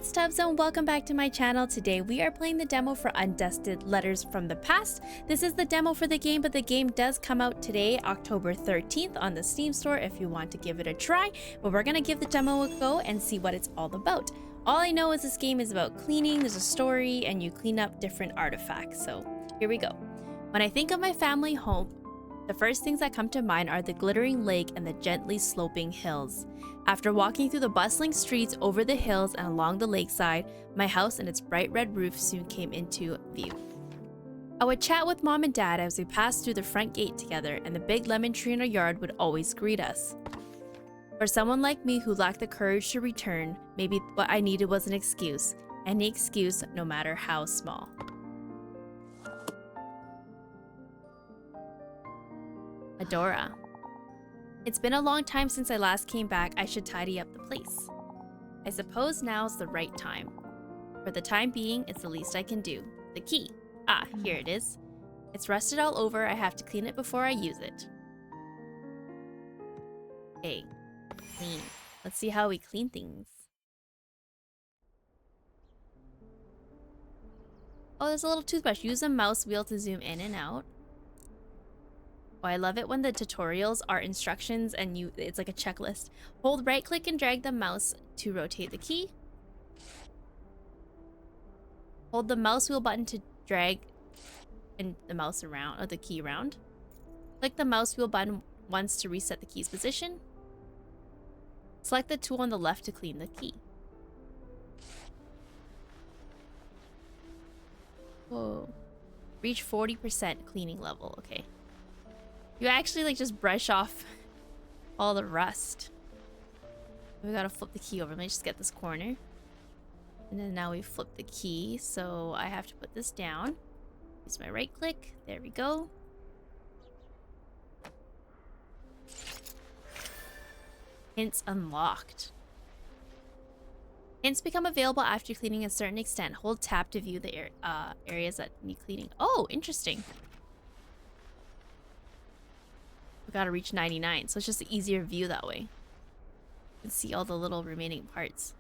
heyitsTubz and welcome back to my channel. Today we are playing the demo for Undusted Letters from the Past. This is the demo for the game, but the game does come out today, October 13th on the Steam store if you want to give it a try. But we're gonna give the demo a go and see what it's all about. All I know is this game is about cleaning, there's a story, and you clean up different artifacts. So here we go. When I think of my family home, the first things that come to mind are the glittering lake and the gently sloping hills. After walking through the bustling streets over the hills and along the lakeside, my house and its bright red roof soon came into view. I would chat with Mom and Dad as we passed through the front gate together, and the big lemon tree in our yard would always greet us. For someone like me who lacked the courage to return, maybe what I needed was an excuse. Any excuse, no matter how small. Adora. It's been a long time since I last came back. I should tidy up the place. I suppose now's the right time. For the time being, it's the least I can do. The key. Ah, here it is. It's rusted all over. I have to clean it before I use it. Okay. Clean. Let's see how we clean things. Oh, there's a little toothbrush. Use a mouse wheel to zoom in and out. Oh, I love it when the tutorials are instructions and it's like a checklist. Hold right click and drag the mouse to rotate the key. Hold the mouse wheel button to drag the mouse around, or the key around. Click the mouse wheel button once to reset the key's position. Select the tool on the left to clean the key. Whoa. Reach 40% cleaning level. Okay. You actually like just brush off all the rust. We gotta flip the key over. Let me just get this corner. And then now we flip the key. So I have to put this down. Use my right click. There we go. Hints unlocked. Hints become available after cleaning a certain extent. Hold tab to view the areas that need cleaning. Oh, interesting. We gotta reach 99, so it's just an easier view that way. You can see all the little remaining parts.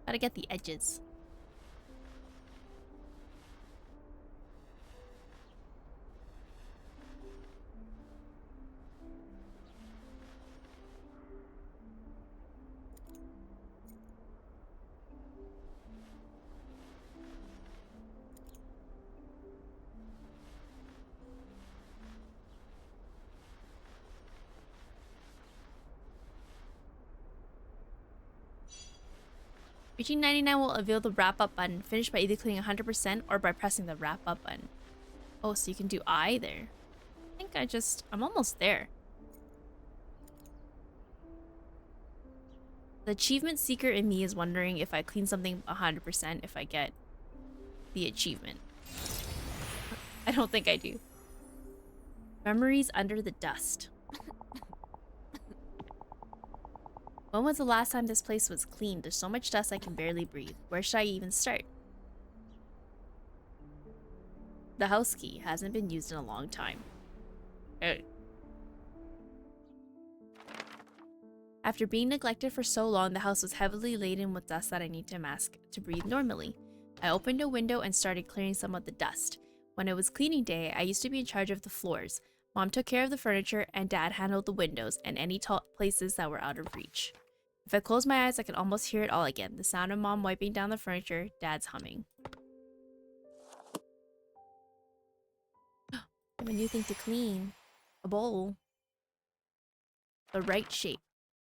Gotta get the edges. Reaching 99 will avail the wrap up button. Finish by either cleaning 100% or by pressing the wrap up button. Oh, so you can do either. I think I'm almost there. The achievement seeker in me is wondering if I clean something 100% if I get the achievement. I don't think I do. Memories under the dust. When was the last time this place was cleaned? There's so much dust I can barely breathe. Where should I even start? The house key hasn't been used in a long time. Oh. After being neglected for so long, the house was heavily laden with dust that I need to mask to breathe normally. I opened a window and started clearing some of the dust. When it was cleaning day, I used to be in charge of the floors. Mom took care of the furniture, and Dad handled the windows and any tall places that were out of reach. If I closed my eyes, I could almost hear it all again. The sound of Mom wiping down the furniture, Dad's humming. I have a new thing to clean. A bowl. The right shape.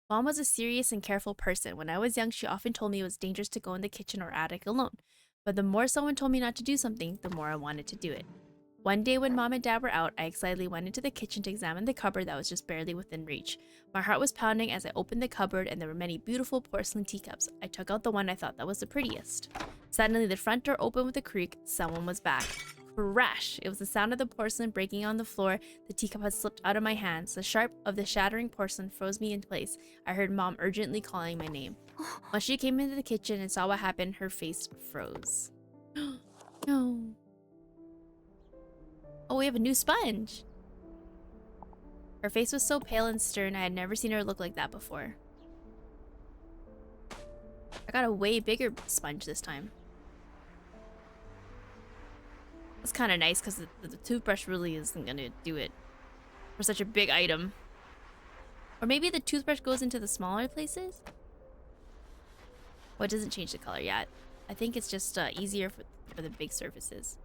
Mom was a serious and careful person. When I was young, she often told me it was dangerous to go in the kitchen or attic alone. But the more someone told me not to do something, the more I wanted to do it. One day when Mom and Dad were out, I excitedly went into the kitchen to examine the cupboard that was just barely within reach. My heart was pounding as I opened the cupboard, and there were many beautiful porcelain teacups. I took out the one I thought that was the prettiest. Suddenly, the front door opened with a creak. Someone was back. Crash! It was the sound of the porcelain breaking on the floor. The teacup had slipped out of my hands. The sharp of the shattering porcelain froze me in place. I heard Mom urgently calling my name. When she came into the kitchen and saw what happened, her face froze. No. Oh, we have a new sponge. Her face was so pale and stern, I had never seen her look like that before. I got a way bigger sponge this time. It's kind of nice because the toothbrush really isn't going to do it for such a big item. Or maybe the toothbrush goes into the smaller places? Oh, it doesn't change the color yet. I think it's just easier for the big surfaces.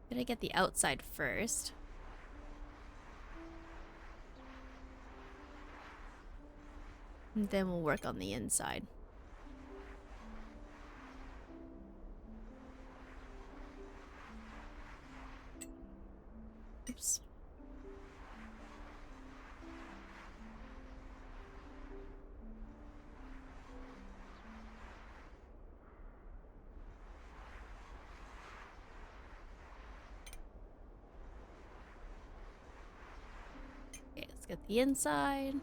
Gonna get the outside first. And then we'll work on the inside. Oops. Okay, let's get the inside.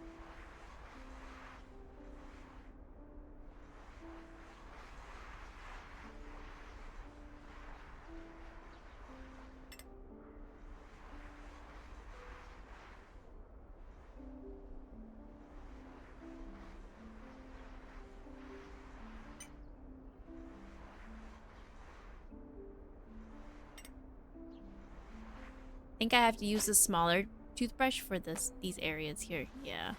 I think I have to use a smaller toothbrush for these areas here. Yeah.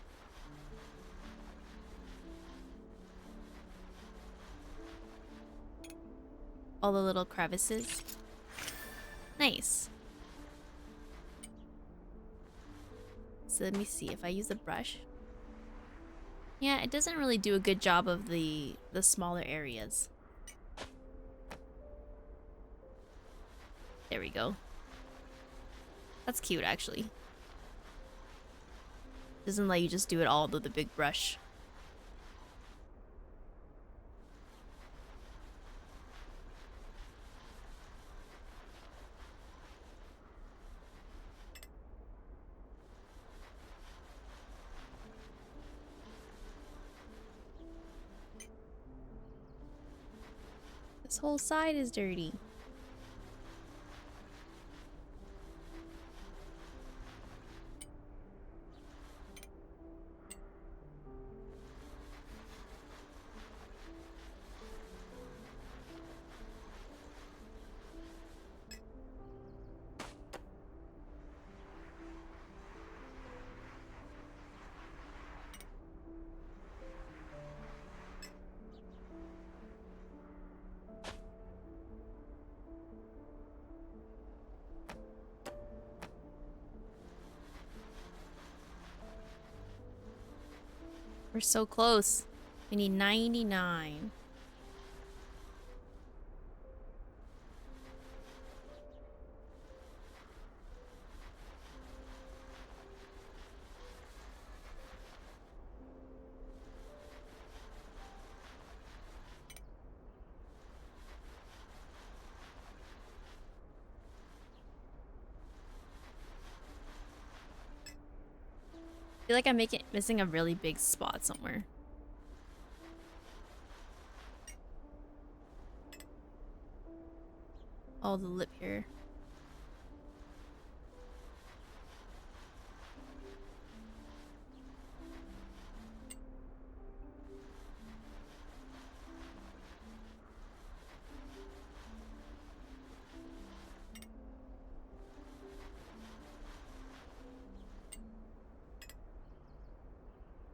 All the little crevices. Nice. So let me see if I use a brush. Yeah, it doesn't really do a good job of the smaller areas. There we go. That's cute, actually. Doesn't let you just do it all with the big brush. This whole side is dirty. We're so close. We need 99. I feel like I'm missing a really big spot somewhere. Oh, the lip here.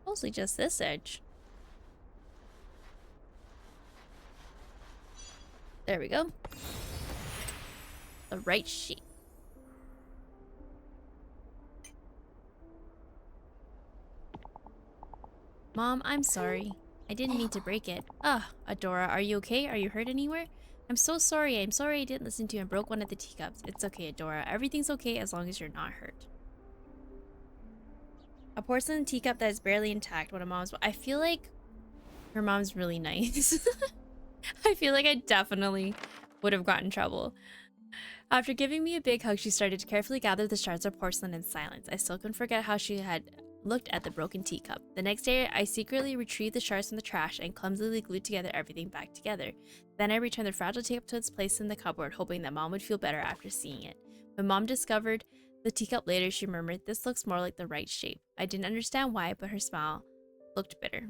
Mostly just this edge. There we go. The right sheet. Mom, I'm sorry. I didn't mean to break it. Ah, Adora, are you okay? Are you hurt anywhere? I'm so sorry. I'm sorry I didn't listen to you and broke one of the teacups. It's okay, Adora. Everything's okay as long as you're not hurt. A porcelain teacup that is barely intact. What a mom's... I feel like her mom's really nice. I feel like I definitely would have gotten in trouble. After giving me a big hug, she started to carefully gather the shards of porcelain in silence. I still couldn't forget how she had looked at the broken teacup. The next day, I secretly retrieved the shards from the trash and clumsily glued together everything back together. Then I returned the fragile teacup to its place in the cupboard, hoping that Mom would feel better after seeing it. When Mom discovered the teacup later, she murmured, "This looks more like the right shape." I didn't understand why, but her smile looked bitter.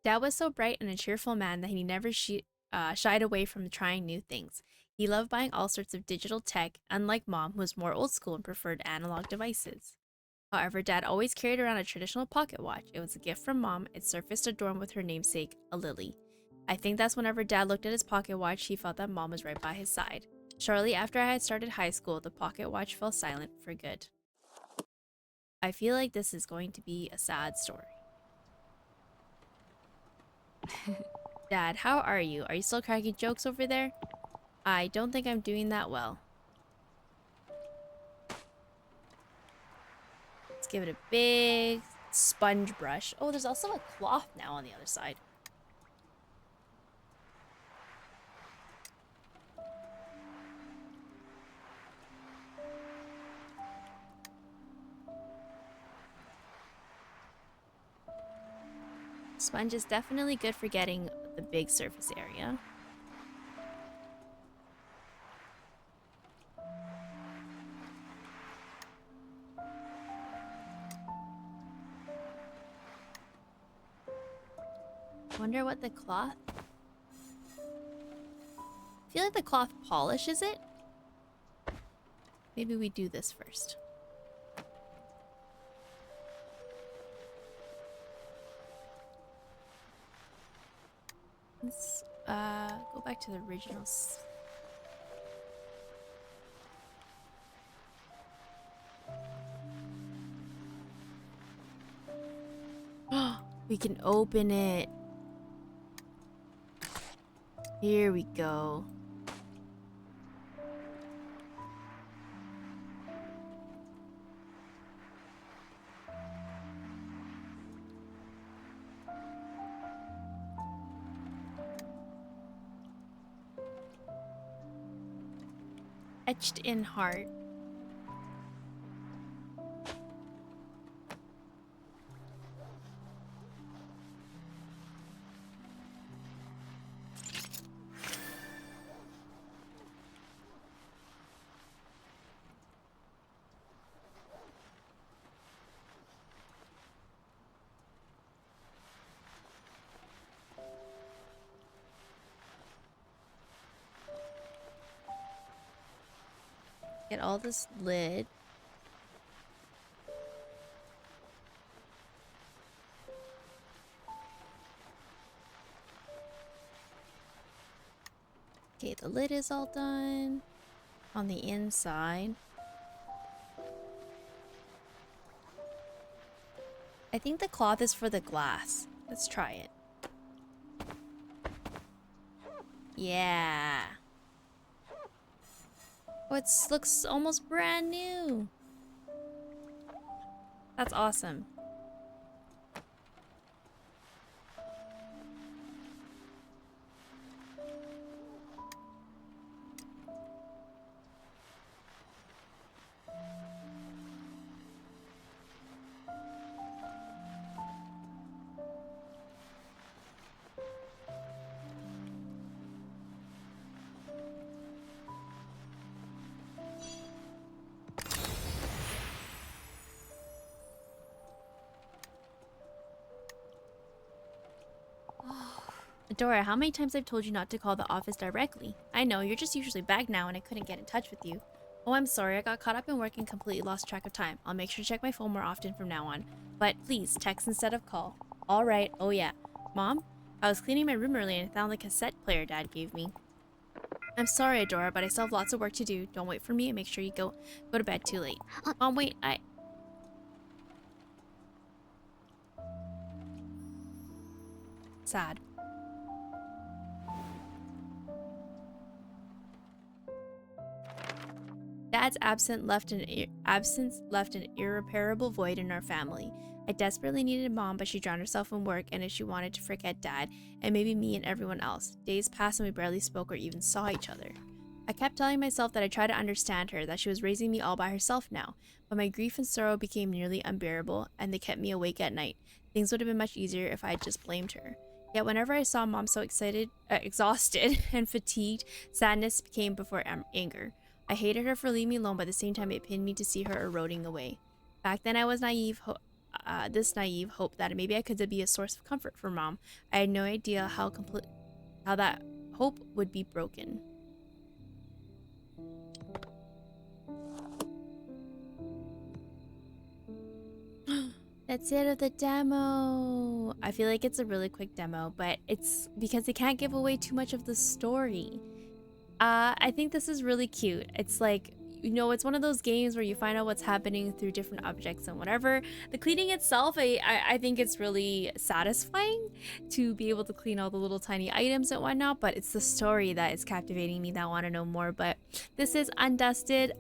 Dad was so bright and a cheerful man that he never shied away from trying new things. He loved buying all sorts of digital tech, unlike Mom, who was more old school and preferred analog devices. However, Dad always carried around a traditional pocket watch. It was a gift from Mom. It surfaced adorned with her namesake, a lily. I think that's whenever Dad looked at his pocket watch, he felt that Mom was right by his side. Shortly after I had started high school, the pocket watch fell silent for good. I feel like this is going to be a sad story. Dad, how are you? Are you still cracking jokes over there? I don't think I'm doing that well. Let's give it a big sponge brush. Oh, there's also a cloth now on the other side. Sponge is definitely good for getting the big surface area. Wonder what the cloth... I feel like the cloth polishes it. Maybe we do this first. Let's go back to the originals. We can open it. Here we go. Etched in heart. Get all this lid. Okay, the lid is all done. On the inside. I think the cloth is for the glass. Let's try it. Yeah. Oh, it looks almost brand new. That's awesome. Adora, how many times I've told you not to call the office directly? I know, you're just usually back now and I couldn't get in touch with you. Oh, I'm sorry, I got caught up in work and completely lost track of time. I'll make sure to check my phone more often from now on. But please, text instead of call. Alright, oh yeah. Mom? I was cleaning my room earlier and found the cassette player Dad gave me. I'm sorry, Adora, but I still have lots of work to do. Don't wait for me and make sure you go to bed too late. Mom, wait, Sad. dad's absence left an irreparable void in our family. I desperately needed mom, but she drowned herself in work, and if she wanted to forget dad, and maybe me and everyone else. Days passed and we barely spoke or even saw each other. I kept telling myself that I tried to understand her, that she was raising me all by herself now, but my grief and sorrow became nearly unbearable, and they kept me awake at night. Things would have been much easier if I had just blamed her. Yet whenever I saw mom so exhausted and fatigued, sadness came before anger. I hated her for leaving me alone, but at the same time it pained me to see her eroding away. Back then I was naive, naive hope that maybe I could be a source of comfort for mom. I had no idea how that hope would be broken. That's it of the demo. I feel like it's a really quick demo, but it's because they can't give away too much of the story. I think this is really cute. It's like, you know, it's one of those games where you find out what's happening through different objects and whatever. The cleaning itself, I think it's really satisfying to be able to clean all the little tiny items and whatnot, but it's the story that is captivating me that I want to know more. But this is Undusted.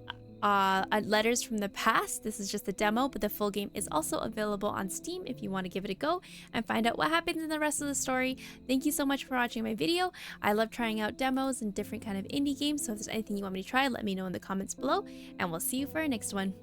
Letters from the Past. This is just a demo, but the full game is also available on Steam if you want to give it a go and find out what happens in the rest of the story. Thank you so much for watching my video. I love trying out demos and different kind of indie games, so if there's anything you want me to try, let me know in the comments below, and we'll see you for our next one.